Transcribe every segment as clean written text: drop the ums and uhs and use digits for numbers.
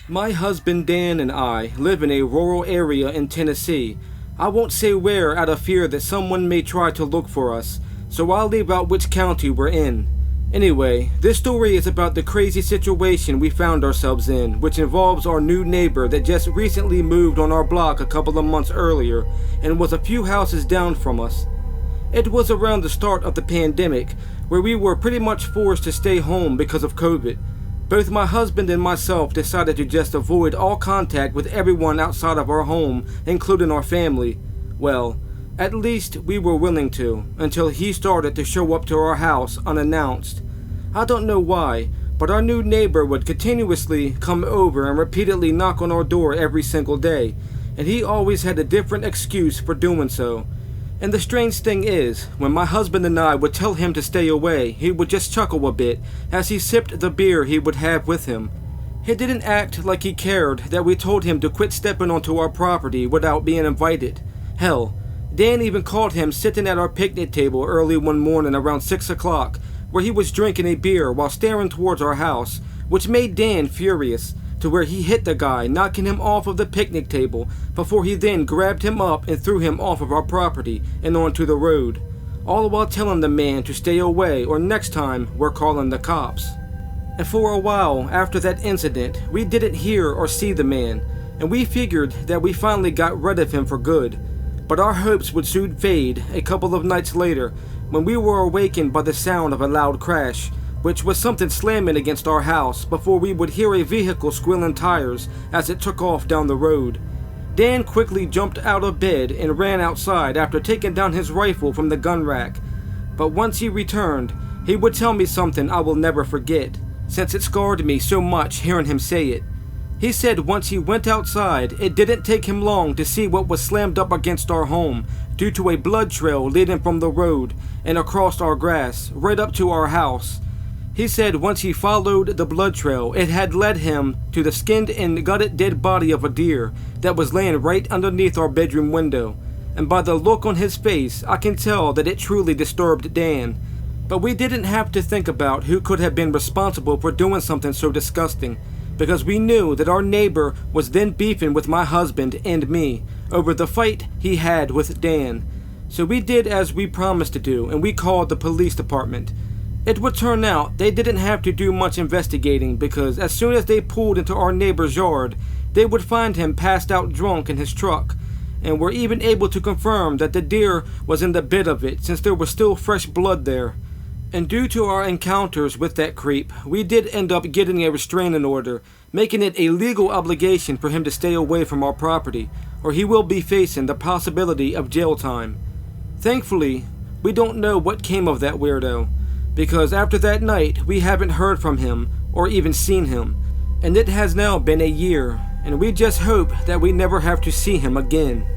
My husband Dan and I live in a rural area in Tennessee. I won't say where out of fear that someone may try to look for us, so I'll leave out which county we're in. Anyway, this story is about the crazy situation we found ourselves in, which involves our new neighbor that just recently moved on our block a couple of months earlier and was a few houses down from us. It was around the start of the pandemic, where we were pretty much forced to stay home because of COVID. Both my husband and myself decided to just avoid all contact with everyone outside of our home, including our family. Well, at least we were willing to, until he started to show up to our house unannounced. I don't know why, but our new neighbor would continuously come over and repeatedly knock on our door every single day, and he always had a different excuse for doing so. And the strange thing is, when my husband and I would tell him to stay away, he would just chuckle a bit as he sipped the beer he would have with him. He didn't act like he cared that we told him to quit stepping onto our property without being invited. Hell, Dan even caught him sitting at our picnic table early one morning around 6 o'clock, where he was drinking a beer while staring towards our house, which made Dan furious, to where he hit the guy, knocking him off of the picnic table, before he then grabbed him up and threw him off of our property and onto the road, all while telling the man to stay away or next time we're calling the cops. And for a while after that incident, we didn't hear or see the man, and we figured that we finally got rid of him for good. But our hopes would soon fade a couple of nights later when we were awakened by the sound of a loud crash, which was something slamming against our house before we would hear a vehicle squealing tires as it took off down the road. Dan quickly jumped out of bed and ran outside after taking down his rifle from the gun rack. But once he returned, he would tell me something I will never forget, since it scarred me so much hearing him say it. He said once he went outside, it didn't take him long to see what was slammed up against our home due to a blood trail leading from the road and across our grass, right up to our house. He said once he followed the blood trail, it had led him to the skinned and gutted dead body of a deer that was laying right underneath our bedroom window. And by the look on his face, I can tell that it truly disturbed Dan. But we didn't have to think about who could have been responsible for doing something so disgusting, because we knew that our neighbor was then beefing with my husband and me over the fight he had with Dan. So we did as we promised to do, and we called the police department. It would turn out they didn't have to do much investigating, because as soon as they pulled into our neighbor's yard, they would find him passed out drunk in his truck, and were even able to confirm that the deer was in the bit of it since there was still fresh blood there. And due to our encounters with that creep, we did end up getting a restraining order, making it a legal obligation for him to stay away from our property, or he will be facing the possibility of jail time. Thankfully, we don't know what came of that weirdo, because after that night we haven't heard from him or even seen him, and it has now been a year, and we just hope that we never have to see him again.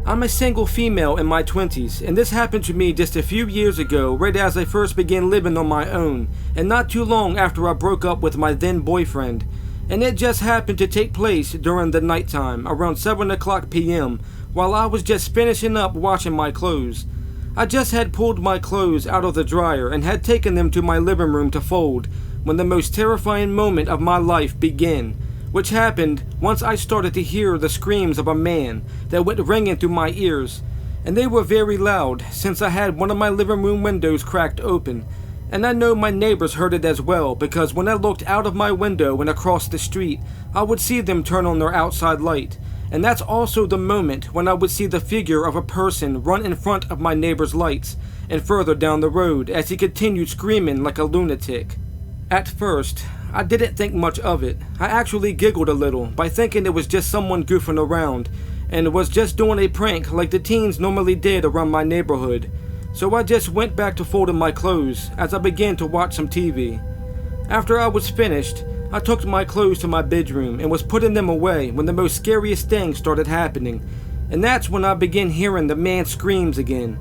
I'm a single female in my 20s, and this happened to me just a few years ago, right as I first began living on my own, and not too long after I broke up with my then boyfriend. And it just happened to take place during the nighttime, around 7 o'clock p.m., while I was just finishing up washing my clothes. I just had pulled my clothes out of the dryer and had taken them to my living room to fold, when the most terrifying moment of my life began, which happened once I started to hear the screams of a man that went ringing through my ears, and they were very loud since I had one of my living room windows cracked open, and I know my neighbors heard it as well, because when I looked out of my window and across the street, I would see them turn on their outside light, and that's also the moment when I would see the figure of a person run in front of my neighbor's lights and further down the road as he continued screaming like a lunatic. At first, I didn't think much of it. I actually giggled a little by thinking it was just someone goofing around and was just doing a prank like the teens normally did around my neighborhood. So I just went back to folding my clothes as I began to watch some TV. After I was finished, I took my clothes to my bedroom and was putting them away when the most scariest thing started happening, and that's when I began hearing the man's screams again.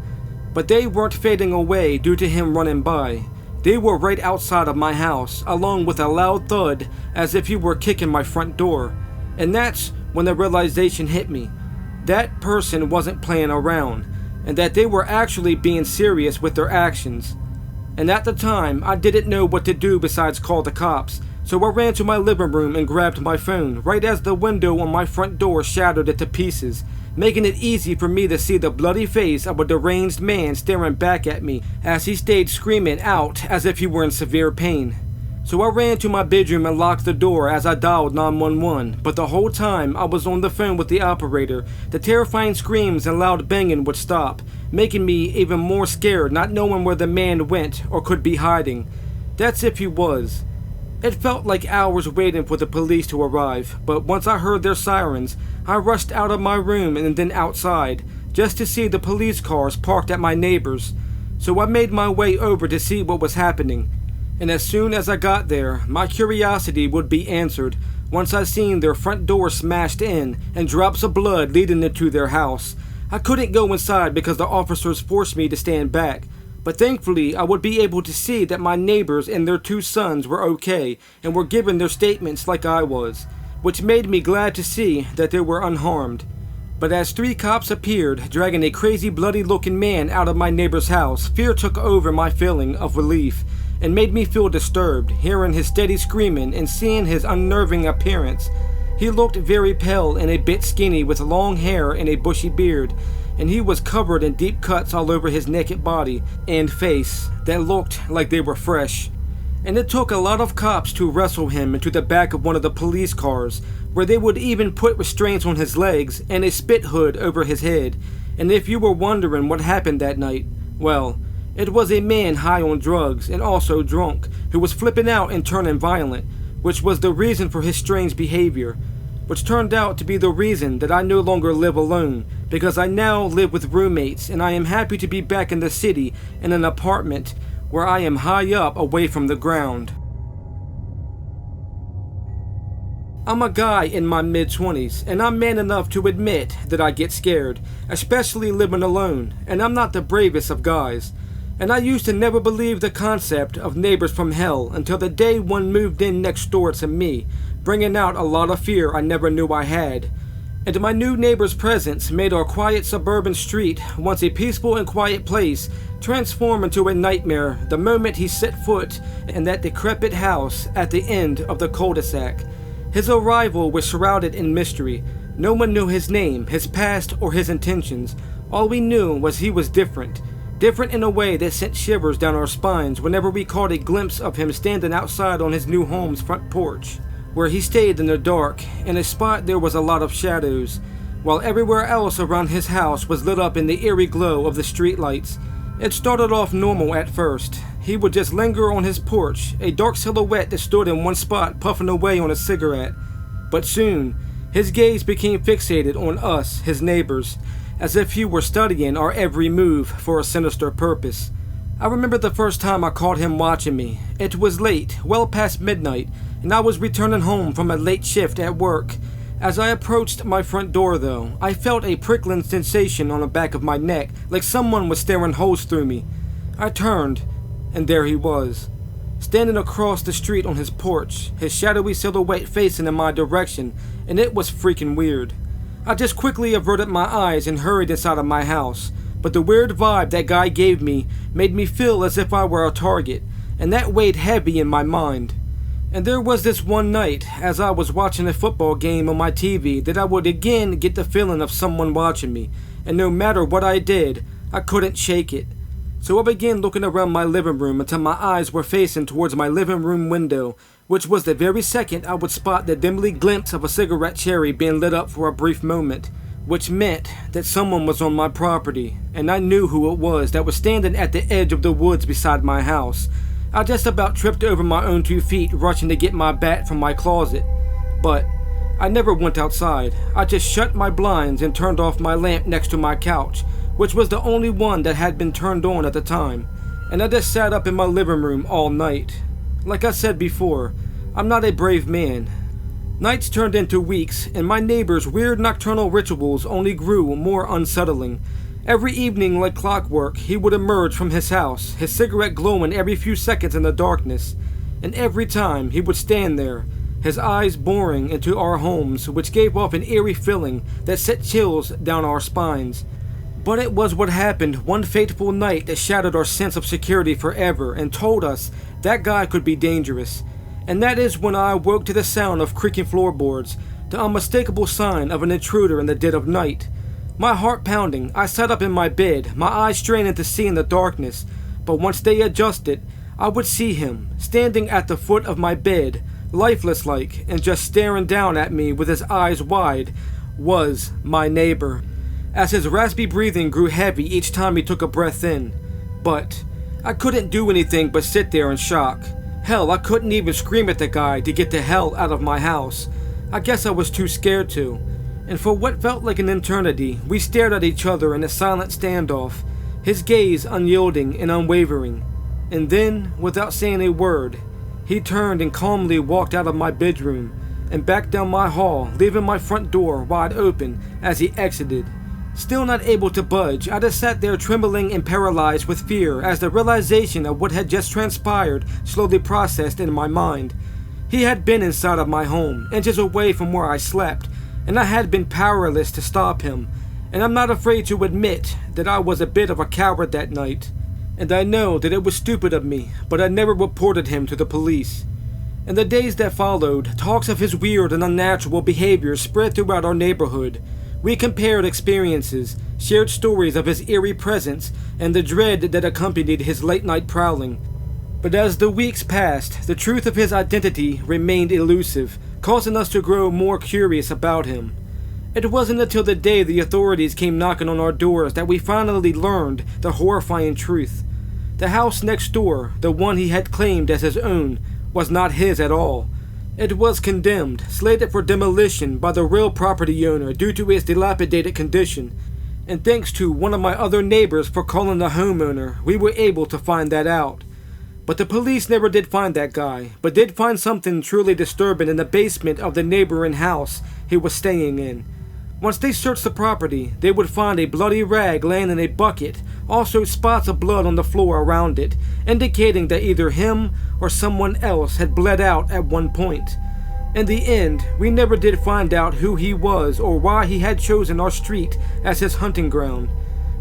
But they weren't fading away due to him running by. They were right outside of my house, along with a loud thud as if he were kicking my front door. And that's when the realization hit me. That person wasn't playing around, and that they were actually being serious with their actions. And at the time, I didn't know what to do besides call the cops, so I ran to my living room and grabbed my phone right as the window on my front door shattered into pieces, making it easy for me to see the bloody face of a deranged man staring back at me as he stayed screaming out as if he were in severe pain. So I ran to my bedroom and locked the door as I dialed 911, but the whole time I was on the phone with the operator, the terrifying screams and loud banging would stop, making me even more scared, not knowing where the man went or could be hiding. That's if he was. It felt like hours waiting for the police to arrive, but once I heard their sirens, I rushed out of my room and then outside, just to see the police cars parked at my neighbor's. So I made my way over to see what was happening. And as soon as I got there, my curiosity would be answered once I seen their front door smashed in and drops of blood leading into their house. I couldn't go inside because the officers forced me to stand back, but thankfully I would be able to see that my neighbors and their 2 sons were okay and were giving their statements like I was, which made me glad to see that they were unharmed. But as 3 cops appeared, dragging a crazy bloody looking man out of my neighbor's house, fear took over my feeling of relief and made me feel disturbed, hearing his steady screaming and seeing his unnerving appearance. He looked very pale and a bit skinny with long hair and a bushy beard, and he was covered in deep cuts all over his naked body and face that looked like they were fresh. And it took a lot of cops to wrestle him into the back of one of the police cars, where they would even put restraints on his legs and a spit hood over his head. And if you were wondering what happened that night, well, it was a man high on drugs and also drunk who was flipping out and turning violent, which was the reason for his strange behavior, which turned out to be the reason that I no longer live alone, because I now live with roommates and I am happy to be back in the city in an apartment where I am high up away from the ground. I'm a guy in my mid-20s, and I'm man enough to admit that I get scared, especially living alone, and I'm not the bravest of guys. And I used to never believe the concept of neighbors from hell until the day one moved in next door to me, bringing out a lot of fear I never knew I had. And my new neighbor's presence made our quiet suburban street, once a peaceful and quiet place, transform into a nightmare the moment he set foot in that decrepit house at the end of the cul-de-sac. His arrival was shrouded in mystery. No one knew his name, his past, or his intentions. All we knew was he was different. Different in a way that sent shivers down our spines whenever we caught a glimpse of him standing outside on his new home's front porch, where he stayed in the dark, in a spot there was a lot of shadows, while everywhere else around his house was lit up in the eerie glow of the streetlights. It started off normal at first. He would just linger on his porch, a dark silhouette that stood in one spot puffing away on a cigarette. But soon, his gaze became fixated on us, his neighbors, as if he were studying our every move for a sinister purpose. I remember the first time I caught him watching me. It was late, well past midnight, and I was returning home from a late shift at work. As I approached my front door, though, I felt a prickling sensation on the back of my neck, like someone was staring holes through me. I turned, and there he was, standing across the street on his porch, his shadowy silhouette facing in my direction, and it was freaking weird. I just quickly averted my eyes and hurried inside of my house, but the weird vibe that guy gave me made me feel as if I were a target, and that weighed heavy in my mind. And there was this one night, as I was watching a football game on my TV, that I would again get the feeling of someone watching me, and no matter what I did, I couldn't shake it. So I began looking around my living room until my eyes were facing towards my living room window, which was the very second I would spot the dimly glimpse of a cigarette cherry being lit up for a brief moment, which meant that someone was on my property, and I knew who it was that was standing at the edge of the woods beside my house. I just about tripped over my own 2 feet rushing to get my bat from my closet. But I never went outside. I just shut my blinds and turned off my lamp next to my couch, which was the only one that had been turned on at the time, and I just sat up in my living room all night. Like I said before, I'm not a brave man. Nights turned into weeks, and my neighbor's weird nocturnal rituals only grew more unsettling. Every evening, like clockwork, he would emerge from his house, his cigarette glowing every few seconds in the darkness, and every time he would stand there, his eyes boring into our homes, which gave off an eerie feeling that set chills down our spines. But it was what happened one fateful night that shattered our sense of security forever and told us that guy could be dangerous. And that is when I awoke to the sound of creaking floorboards, the unmistakable sign of an intruder in the dead of night. My heart pounding, I sat up in my bed, my eyes straining to see in the darkness, but once they adjusted, I would see him, standing at the foot of my bed, lifeless-like, and just staring down at me with his eyes wide, was my neighbor, as his raspy breathing grew heavy each time he took a breath in. But I couldn't do anything but sit there in shock. Hell, I couldn't even scream at the guy to get the hell out of my house. I guess I was too scared to. And for what felt like an eternity, we stared at each other in a silent standoff, his gaze unyielding and unwavering. And then, without saying a word, he turned and calmly walked out of my bedroom and back down my hall, leaving my front door wide open as he exited. Still not able to budge, I just sat there trembling and paralyzed with fear as the realization of what had just transpired slowly processed in my mind. He had been inside of my home, inches away from where I slept, and I had been powerless to stop him. And I'm not afraid to admit that I was a bit of a coward that night. And I know that it was stupid of me, but I never reported him to the police. In the days that followed, talks of his weird and unnatural behavior spread throughout our neighborhood. We compared experiences, shared stories of his eerie presence, and the dread that accompanied his late-night prowling. But as the weeks passed, the truth of his identity remained elusive, causing us to grow more curious about him. It wasn't until the day the authorities came knocking on our doors that we finally learned the horrifying truth. The house next door, the one he had claimed as his own, was not his at all. It was condemned, slated for demolition by the real property owner due to its dilapidated condition. And thanks to one of my other neighbors for calling the homeowner, we were able to find that out. But the police never did find that guy, but did find something truly disturbing in the basement of the neighboring house he was staying in. Once they searched the property, they would find a bloody rag laying in a bucket, also spots of blood on the floor around it, indicating that either him or someone else had bled out at one point. In the end, we never did find out who he was or why he had chosen our street as his hunting ground.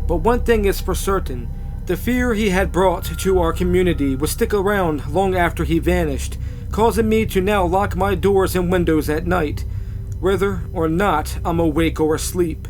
But one thing is for certain, the fear he had brought to our community would stick around long after he vanished, causing me to now lock my doors and windows at night, whether or not I'm awake or asleep.